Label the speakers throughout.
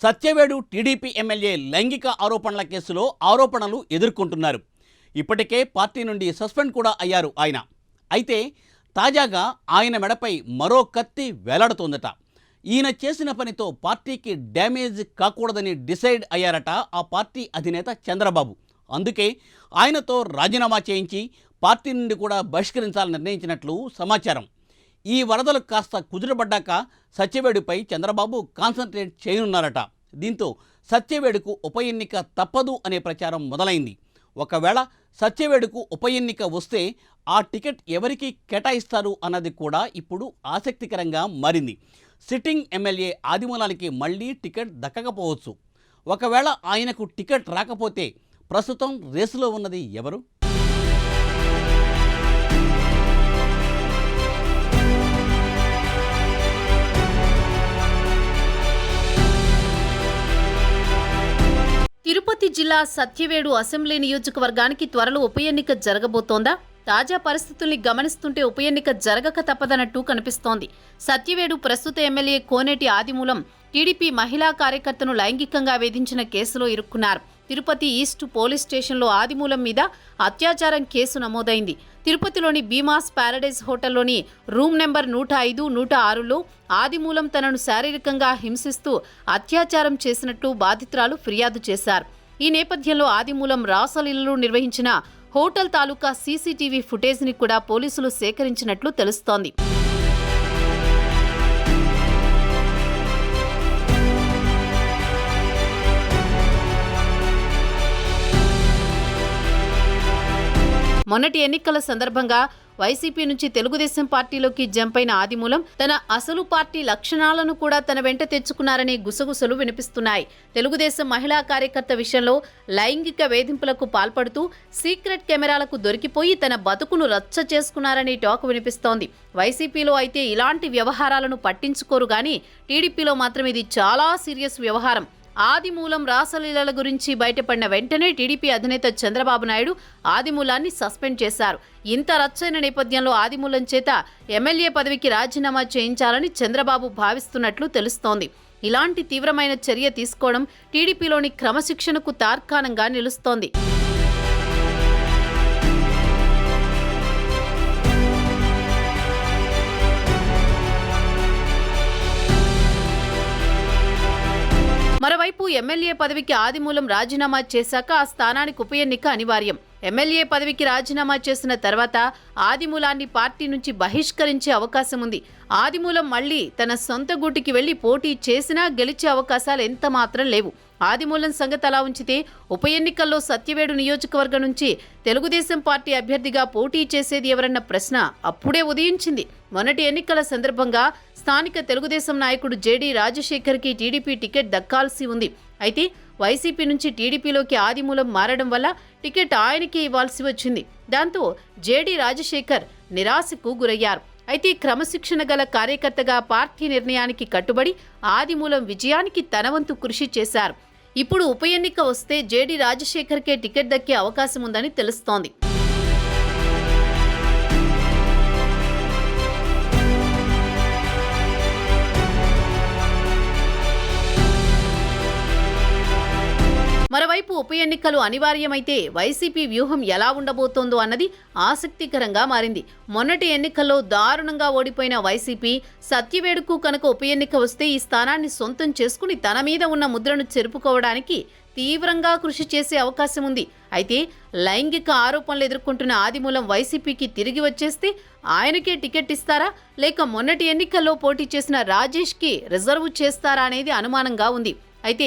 Speaker 1: Satyavedu TDP MLA లైంగిక ఆరోపణల కేసులో ఆరోపణలు ఎదుర్కొంటున్నారు. ఇప్పటికే పార్టీ నుండి సస్పెండ్ కూడా అయ్యారు ఆయన. అయితే తాజాగా ఆయన మెడపై మరో కత్తి వేలాడుతోందట. ఈయన చేసిన పనితో పార్టీకి డ్యామేజ్ కాకూడదని డిసైడ్ అయ్యారట ఆ పార్టీ అధినేత చంద్రబాబు. అందుకే ఆయనతో రాజీనామా చేయించి పార్టీ నుండి కూడా బహిష్కరించాలని నిర్ణయించినట్లు సమాచారం. ఈ వరదలు కాస్త కుదుటపడ్డాక సత్యవేడుపై చంద్రబాబు కాన్సన్ట్రేట్ చేయనున్నారట. దీంతో సత్యవేడుకు ఉప ఎన్నిక తప్పదు అనే ప్రచారం మొదలైంది. ఒకవేళ సత్యవేడుకు ఉప ఎన్నిక వస్తే ఆ టికెట్ ఎవరికి కేటాయిస్తారు అన్నది కూడా ఇప్పుడు ఆసక్తికరంగా మారింది. సిట్టింగ్ ఎమ్మెల్యే ఆదిమూలానికి మళ్లీ టికెట్ దక్కకపోవచ్చు. ఒకవేళ ఆయనకు టికెట్ రాకపోతే ప్రస్తుతం రేసులో ఉన్నది ఎవరు?
Speaker 2: తిరుపతి జిల్లా సత్యవేడు అసెంబ్లీ నియోజకవర్గానికి త్వరలో ఉప ఎన్నిక జరగబోతోందా? తాజా పరిస్థితుల్ని గమనిస్తుంటే ఉప ఎన్నిక జరగక తప్పదన్నట్టు కనిపిస్తోంది. సత్యవేడు ప్రస్తుత ఎమ్మెల్యే కోనేటి ఆదిమూలం టీడీపీ మహిళా కార్యకర్తను లైంగికంగా వేధించిన కేసులో ఇరుక్కున్నారు. తిరుపతి ఈస్ట్ పోలీస్ స్టేషన్లో ఆదిమూలం మీద అత్యాచారం కేసు నమోదైంది. తిరుపతిలోని భీమాస్ ప్యారడైజ్ హోటల్లోని రూమ్ నెంబర్ 105, 106లో ఆదిమూలం తనను శారీరకంగా హింసిస్తూ అత్యాచారం చేసినట్లు బాధితురాలు ఫిర్యాదు చేశారు. ఈ నేపథ్యంలో ఆదిమూలం రాసలీలలు నిర్వహించిన హోటల్ తాలూకా సీసీటీవీ ఫుటేజ్ని కూడా పోలీసులు సేకరించినట్లు తెలుస్తోంది. మొన్నటి ఎన్నికల సందర్భంగా వైసీపీ నుంచి తెలుగుదేశం పార్టీలోకి జంపైన ఆదిమూలం తన అసలు పార్టీ లక్షణాలను కూడా తన వెంట తెచ్చుకున్నారనే గుసగుసలు వినిపిస్తున్నాయి. తెలుగుదేశం మహిళా కార్యకర్త విషయంలో లైంగిక వేధింపులకు పాల్పడుతూ సీక్రెట్ కెమెరాలకు దొరికిపోయి తన బతుకును రచ్చ చేసుకున్నారనే టాక్ వినిపిస్తోంది. వైసీపీలో అయితే ఇలాంటి వ్యవహారాలను పట్టించుకోరు గానీ టీడీపీలో మాత్రం ఇది చాలా సీరియస్ వ్యవహారం. ఆదిమూలం రాసలీలల గురించి బయటపడిన వెంటనే టీడీపీ అధినేత చంద్రబాబు నాయుడు ఆదిమూలాన్ని సస్పెండ్ చేశారు. ఇంత రచ్చైన నేపథ్యంలో ఆదిమూలం చేత ఎమ్మెల్యే పదవికి రాజీనామా చేయించాలని చంద్రబాబు భావిస్తున్నట్లు తెలుస్తోంది. ఇలాంటి తీవ్రమైన చర్య తీసుకోవడం టీడీపీలోని క్రమశిక్షణకు తార్కాణంగా నిలుస్తోంది. మరోవైపు ఎమ్మెల్యే పదవికి ఆదిమూలం రాజీనామా చేశాక ఆ స్థానానికి ఉప ఎన్నిక అనివార్యం. ఎమ్మెల్యే పదవికి రాజీనామా చేసిన తర్వాత ఆదిమూలాన్ని పార్టీ నుంచి బహిష్కరించే అవకాశం ఉంది. ఆదిమూలం మళ్లీ తన సొంత గూటికి వెళ్లి పోటీ చేసినా గెలిచే అవకాశాలు ఎంత మాత్రం లేవు. ఆదిమూలం సంగతి అలా ఉంచితే ఉప ఎన్నికల్లో సత్యవేడు నియోజకవర్గం నుంచి తెలుగుదేశం పార్టీ అభ్యర్థిగా పోటీ చేసేది ఎవరన్న ప్రశ్న అప్పుడే ఉదయించింది. మొన్నటి ఎన్నికల సందర్భంగా స్థానిక తెలుగుదేశం నాయకుడు జేడీ రాజశేఖర్కి టీడీపీ టికెట్ దక్కాల్సి ఉంది. అయితే వైసీపీ నుంచి టీడీపీలోకి ఆదిమూలం మారడం వల్ల టికెట్ ఆయనకే ఇవ్వాల్సి వచ్చింది. దాంతో జేడీ రాజశేఖర్ నిరాశకు గురయ్యారు. అయితే క్రమశిక్షణ గల కార్యకర్తగా పార్టీ నిర్ణయానికి కట్టుబడి ఆదిమూలం విజయానికి తన వంతు కృషి చేశారు. ఇప్పుడు ఉప ఎన్నిక వస్తే జేడీ రాజశేఖర్కే టికెట్ దక్కే అవకాశం ఉందని తెలుస్తోంది. మరోవైపు ఉప ఎన్నికలు అనివార్యమైతే వైసీపీ వ్యూహం ఎలా ఉండబోతోందో అన్నది ఆసక్తికరంగా మారింది. మొన్నటి ఎన్నికల్లో దారుణంగా ఓడిపోయిన వైసీపీ సత్యవేడుకు కనుక ఉప ఎన్నిక వస్తే ఈ స్థానాన్ని సొంతం చేసుకుని తన మీద ఉన్న ముద్రను చెరుపుకోవడానికి తీవ్రంగా కృషి చేసే అవకాశం ఉంది. అయితే లైంగిక ఆరోపణలు ఎదుర్కొంటున్న ఆదిమూలం వైసీపీకి తిరిగి వచ్చేస్తే ఆయనకే టికెట్ ఇస్తారా, లేక మొన్నటి ఎన్నికల్లో పోటీ చేసిన రాజేష్కి రిజర్వ్ చేస్తారా అనేది అనుమానంగా ఉంది. అయితే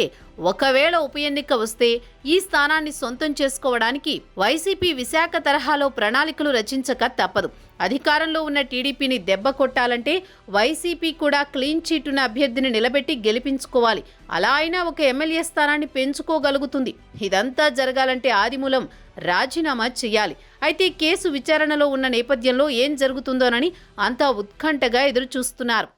Speaker 2: ఒకవేళ ఉప ఎన్నిక వస్తే ఈ స్థానాన్ని సొంతం చేసుకోవడానికి వైసీపీ విశాఖ తరహాలో ప్రణాళికలు రచించక తప్పదు. అధికారంలో ఉన్న టీడీపీని దెబ్బ కొట్టాలంటే వైసీపీ కూడా క్లీన్ చీట్ ఉన్న అభ్యర్థిని నిలబెట్టి గెలిపించుకోవాలి. అలా అయినా ఒక ఎమ్మెల్యే స్థానాన్ని పెంచుకోగలుగుతుంది. ఇదంతా జరగాలంటే ఆదిమూలం రాజీనామా చేయాలి. అయితే కేసు విచారణలో ఉన్న నేపథ్యంలో ఏం జరుగుతుందోనని అంతా ఉత్కంఠగా ఎదురుచూస్తున్నారు.